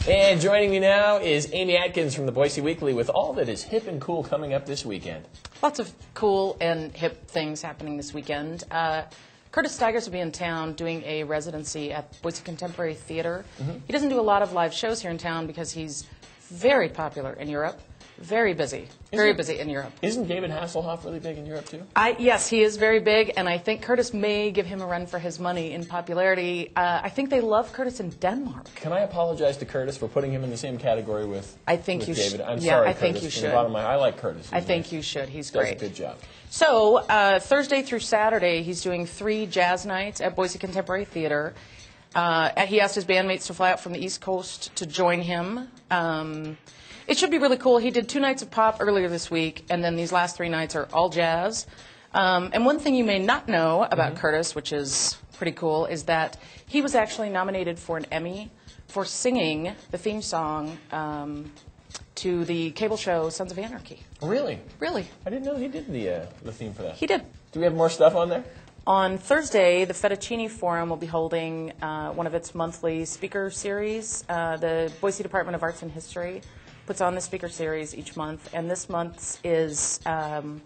And joining me now is Amy Atkins from the Boise Weekly with all that is hip and cool coming up this weekend. Lots of cool and hip things happening this weekend. Curtis Stigers will be in town doing a residency at Boise Contemporary Theater. He doesn't do a lot of live shows here in town because he's very popular in Europe. Very busy. Very busy in Europe. Isn't David Hasselhoff really big in Europe, too? Yes, he is very big, and I think Curtis may give him a run for his money in popularity. I think they love Curtis in Denmark. Can I apologize to Curtis for putting him in the same category with David? I'm sorry, I Curtis. think you should. From the bottom of my, I like Curtis. I think you should. He's great. Does a good job. So, Thursday through Saturday, he's doing 3 jazz nights at Boise Contemporary Theater. He asked his bandmates to fly out from the East Coast to join him. It should be really cool. He did 2 nights of pop earlier this week, and then these last 3 nights are all jazz. And one thing you may not know about Curtis, which is pretty cool, is that he was actually nominated for an Emmy for singing the theme song to the cable show Sons of Anarchy. Really? Really. I didn't know he did the theme for that. He did. Do we have more stuff on there? On Thursday, the Fettuccine Forum will be holding one of its monthly speaker series. The Boise Department of Arts and History puts on the speaker series each month, and this month's is, the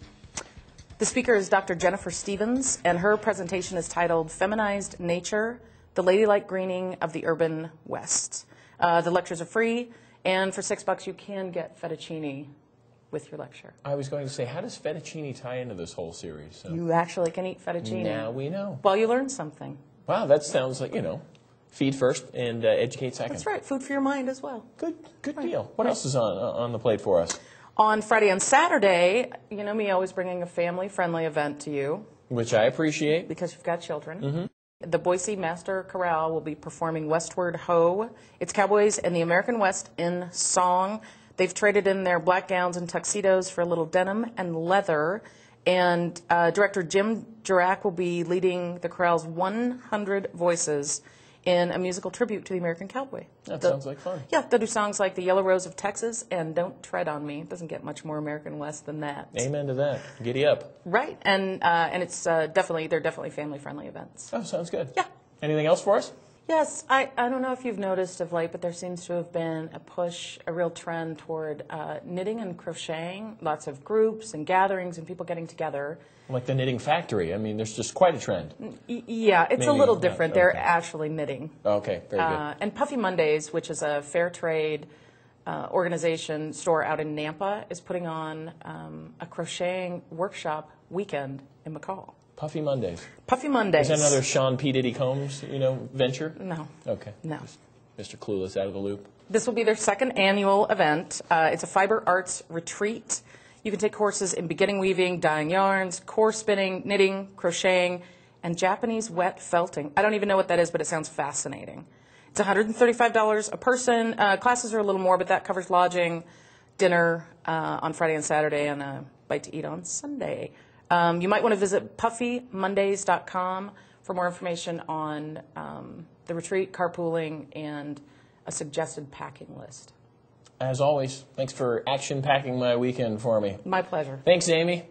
speaker is Dr. Jennifer Stevens, and her presentation is titled Feminized Nature, the Ladylike Greening of the Urban West. The lectures are free, and for $6 you can get fettuccine with your lecture. I was going to say, how does fettuccine tie into this whole series? So You actually can eat fettuccine. now we know. Well, you learn something. Wow, that sounds like, feed first and educate second. That's right, food for your mind as well. Good deal. What else is on the plate for us? On Friday and Saturday, you know me always bringing a family-friendly event to you. Which I appreciate. Because you've got children. The Boise Master Chorale will be performing Westward Ho. It's cowboys in the American West in song. They've traded in their black gowns and tuxedos for a little denim and leather. And director Jim Jurack will be leading the chorale's 100 voices in a musical tribute to the American cowboy. That sounds like fun. Yeah, they'll do songs like The Yellow Rose of Texas and Don't Tread on Me. It doesn't get much more American West than that. Amen to that. Giddy up. Right, and it's they're definitely family-friendly events. Oh, sounds good. Yeah. Anything else for us? Yes, I don't know if you've noticed of late, but there seems to have been a real trend toward knitting and crocheting. Lots of groups and gatherings and people getting together. Like the Knitting Factory. I mean, there's just quite a trend. Yeah, it's Maybe a little not. different. Okay. They're actually knitting. Okay, very good. And Puffy Mondays, which is a fair trade organization store out in Nampa, is putting on a crocheting workshop weekend in McCall. Puffy Mondays. Puffy Mondays. Is that another Sean P. Diddy Combs, venture? No. Okay. No. Just Mr. Clueless out of the loop. This will be their 2nd annual event. It's a fiber arts retreat. You can take courses in beginning weaving, dyeing yarns, core spinning, knitting, crocheting, and Japanese wet felting. I don't even know what that is, but it sounds fascinating. It's $135 a person. Classes are a little more, but that covers lodging, dinner on Friday and Saturday, and a bite to eat on Sunday. You might want to visit puffymondays.com for more information on the retreat, carpooling, and a suggested packing list. As always, thanks for action-packing my weekend for me. My pleasure. Thanks, Amy.